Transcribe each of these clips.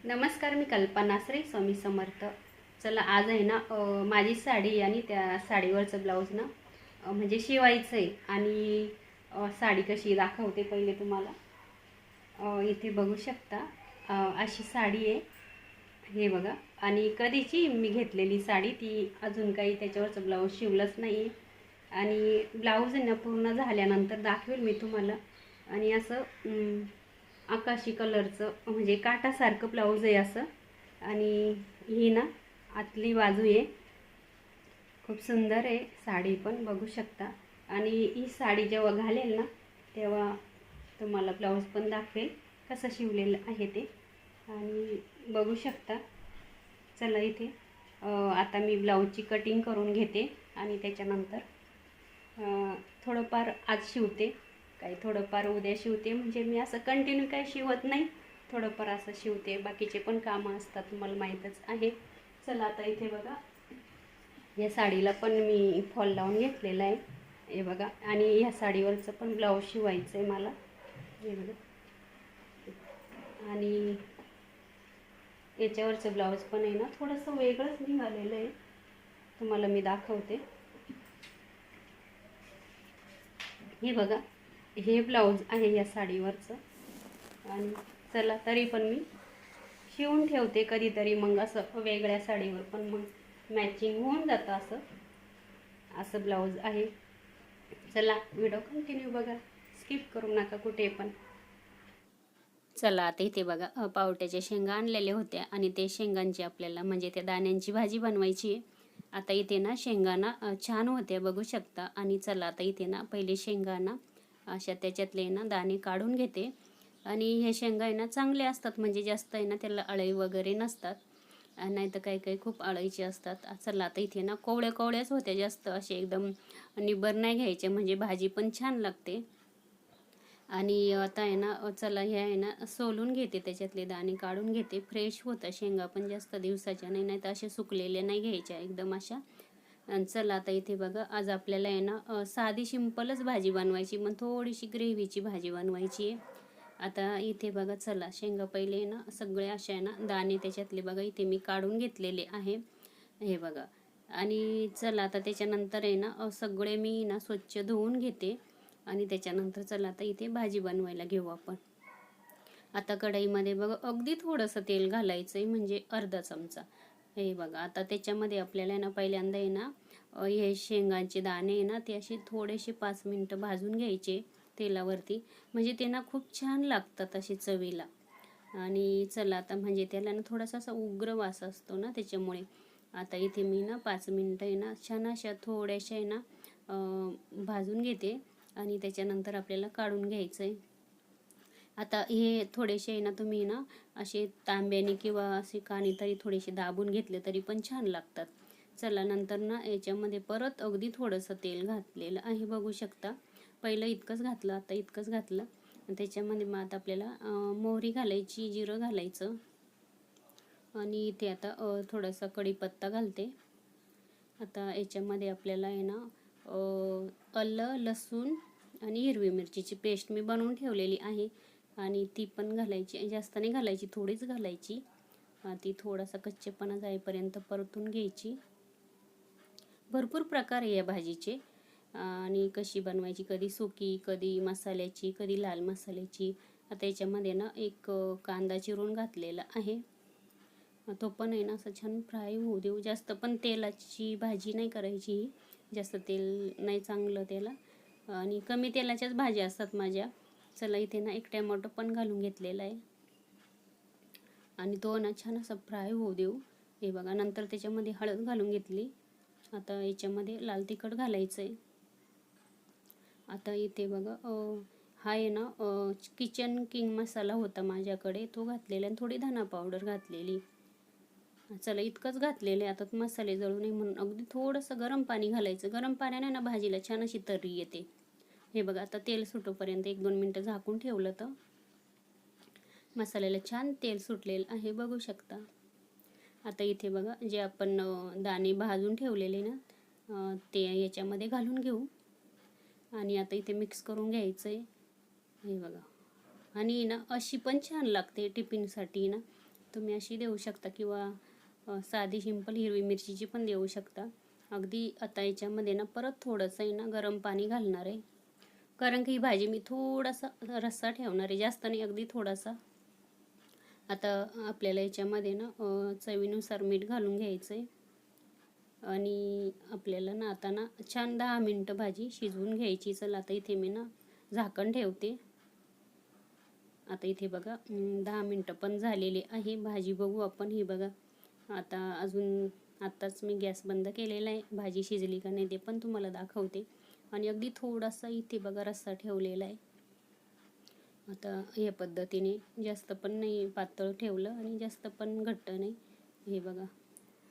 नमस्कार, मी कल्पना श्री स्वामी समर्थ. चला आज आहे ना माझी साडी आणि त्या साडीवरचं ब्लाऊज ना म्हणजे शिवायचं आहे आणि साडी कशी दाखवते पहिले तुम्हाला. इथे बघू शकता. अशी साडी आहे, हे बघा. आणि कधीची मी घेतलेली साडी, ती अजून काही त्याच्यावरचं ब्लाऊज शिवलंच नाही. आणि ब्लाऊज आहे ना पूर्ण झाल्यानंतर दाखवेल मी तुम्हाला. आणि असं आकाशी कलरचं म्हणजे काटासारखं ब्लाऊज आहे असं. आणि ही ना आतली बाजू आहे, खूप सुंदर आहे साडी पण बघू शकता. आणि ही साडी जेव्हा घालेल ना तेव्हा तुम्हाला ब्लाऊज पण दाखवेल कसं शिवलेलं आहे ते. आणि बघू शकता. चला इथे आता मी ब्लाऊजची कटिंग करून घेते आणि त्याच्यानंतर थोडंफार आज शिवते, काही थोडंफार उद्या शिवते. म्हणजे मी असं कंटिन्यू काही शिवत नाही, थोडंफार असं शिवते. बाकीचे पण कामं असतात, तुम्हाला माहीतच आहे. चला आता इथे बघा, या साडीला पण मी फॉल लावून घेतलेला आहे, हे बघा. आणि ह्या साडीवरचं पण ब्लाऊज शिवायचं आहे मला, हे बघा. आणि याच्यावरचं ब्लाऊज पण आहे ना थोडंसं वेगळंच निघालेलं आहे, तुम्हाला मी दाखवते. हे बघा, हे ब्लाऊज आहे या साडीवरचं. आणि चला तरी पण मी शिवून ठेवते कधीतरी, मग असं वेगळ्या साडीवर पण मग मॅचिंग होऊन जातं. असं असं ब्लाऊज आहे. चला व्हिडिओ कंटिन्यू बघा, स्किप करू नका कुठे पण. चला आता इथे बघा, पावट्याच्या शेंगा आणलेल्या होत्या आणि ते शेंगांची आपल्याला म्हणजे त्या दाण्यांची भाजी बनवायची आहे. आता इथे ना शेंगाना छान होत्या बघू शकता. आणि चला आता इथे ना पहिले शेंगाना अशा त्याच्यातले ना दाणे काढून घेते. आणि हे शेंगा आहे ना चांगले असतात, म्हणजे जास्त आहे ना त्याला अळई वगैरे नसतात, नाही तर काही काही खूप अळईचे असतात. चला आता इथे ना कोवळ्या कोवळ्याच होत्या, जास्त असे एकदम निबर नाही घ्यायचे, म्हणजे भाजी पण छान लागते. आणि आता आहे ना चला हे आहे ना सोलून घेते, त्याच्यातले दाणे काढून घेते. फ्रेश होतं शेंगा पण, जास्त दिवसाच्या नाही, नाही तर असे सुकलेले नाही घ्यायच्या, एकदम अशा. आणि चला आता इथे बघा, आज आपल्याला आहे ना साधी सिंपलच भाजी बनवायची, मग थोडीशी ग्रेव्हीची भाजी बनवायची आहे. आता इथे बघा, चला शेंगा पहिले ना सगळे अशा आहे ना दाणे त्याच्यातले बघा इथे मी काढून घेतलेले आहे, हे बघा. आणि चला आता त्याच्यानंतर आहे ना सगळे मी ना स्वच्छ धुवून घेते. आणि त्याच्यानंतर चला आता इथे भाजी बनवायला घेऊ आपण. आता कढईमध्ये बघा अगदी थोडंसं तेल घालायचं आहे, म्हणजे अर्धा चमचा, हे बघा. आता त्याच्यामध्ये आपल्याला ना पहिल्यांदा आहे ना हे शेंगांचे दाणे आहे ना ते असे थोडेसे 5 मिनटं भाजून घ्यायचे तेलावरती, म्हणजे ते ना खूप छान लागतात असे चवीला. आणि चला आता म्हणजे त्याला ना थोडासा असा उग्र वास असतो ना, त्याच्यामुळे आता इथे मी ना 5 मिनटं आहे ना छान अशा थोड्याशा आहे ना भाजून घेते. आणि त्याच्यानंतर आपल्याला काढून घ्यायचं आहे. आता हे थोडेसे आहे ना तुम्ही ना असे तांब्याने किंवा असे कानी तरी थोडेसे दाबून घेतले तरी पण छान लागतात. चला नंतर ना याच्यामध्ये परत अगदी थोडंसं तेल घातलेलं आहे बघू शकता. पहिलं इतकंच घातलं, आता इतकंच घातलं. त्याच्यामध्ये मग आता आपल्याला मोहरी घालायची, जिरं घालायचं. आणि इथे आता थोडासा कढीपत्ता घालते. आता याच्यामध्ये आपल्याला आहे ना आलं, लसूण आणि हिरवी मिरचीची पेस्ट मी बनवून ठेवलेली आहे, आणि ती पण घालायची. जास्त नाही घालायची, थोडीच घालायची. ती थोडासा कच्चेपणा जाईपर्यंत परतून घ्यायची. भरपूर प्रकार आहे या भाजीचे, आणि कशी बनवायची, कधी सुकी, कधी मसाल्याची, कधी लाल मसाल्याची. आता याच्यामध्ये ना एक कांदा चिरून घातलेला आहे, तो पण आहे ना असं छान फ्राय होऊ देऊ. जास्त पण तेलाची भाजी नाही करायची, जास्त तेल नाही चांगलं त्याला, आणि कमी तेलाच्याच भाज्या असतात माझ्या. चला इथे ना एक टॅमॅटो पण घालून घेतलेला आहे, आणि तो ना छान असा फ्राय होऊ देऊ, हे बघा. नंतर त्याच्यामध्ये हळद घालून घेतली. आता याच्यामध्ये लाल तिखट घालायचं आहे. आता इथे बघा हा आहे ना किचन किंग मसाला होता माझ्याकडे, तो घातलेला, आणि थोडी धना पावडर घातलेली. चला इतकंच घातलेलं आहे. आता मसाले जळू नये म्हणून अगदी थोडंसं गरम पाणी घालायचं. गरम पाण्याने ना भाजीला छान अशी तर्री येते, हे बघा. आता तेल सुटोपर्यंत 1-2 मिनटं झाकून ठेवलं तर मसाल्याला छान तेल सुटलेलं आहे बघू शकता. आता इथे बघा जे आपण दाणे भाजून ठेवलेले ना ते याच्यामध्ये घालून घेऊ, आणि आता इथे मिक्स करून घ्यायचं आहे, हे बघा. आणि ना अशी पण छान लागते टिफिनसाठी ना, तुम्ही अशी देऊ शकता किंवा साधी सिंपल हिरवी मिरचीची पण देऊ शकता. अगदी आता याच्यामध्ये ना परत थोडंसं आहे ना गरम पाणी घालणार आहे, कारण की ही भाजी मी थोडासा रस्सा ठेवणार आहे, जास्त नाही, अगदी थोडासा. आता आपल्याला याच्यामध्ये ना चवीनुसार मीठ घालून घ्यायचं आहे आणि आपल्याला ना आता ना छान 10 मिनटं भाजी शिजवून घ्यायची. चला आता इथे मी ना झाकण ठेवते. आता इथे बघा 10 मिनटं पण झालेली आहे. भाजी बघू आपण. ही बघा आता आत्ताच मी गॅस बंद केलेला आहे. भाजी शिजली का नाही ते पण तुम्हाला दाखवते. आणि अगदी थोडासा इथे बघा रस्सा ठेवलेला आहे. आता या पद्धतीने जास्त पण नाही पातळ ठेवलं आणि जास्त पण घट्ट नाही. हे बघा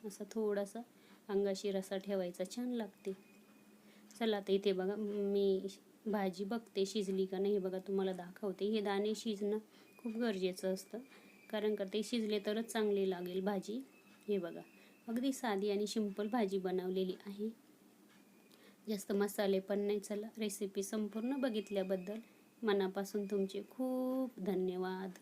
असं थोडासा अंगाशी रस्सा ठेवायचा, छान लागते. चला आता इथे बघा मी भाजी बघते शिजली का नाही, बघा तुम्हाला दाखवते. हे दाणे शिजणं खूप गरजेचं असतं, कारण का ते शिजले तरच चांगली लागेल भाजी. हे बघा अगदी साधी आणि सिंपल भाजी बनवलेली आहे, जास्त मसाले पण नाही. चला रेसिपी संपूर्ण बघितल्याबद्दल मनापासून तुमचे खूप धन्यवाद.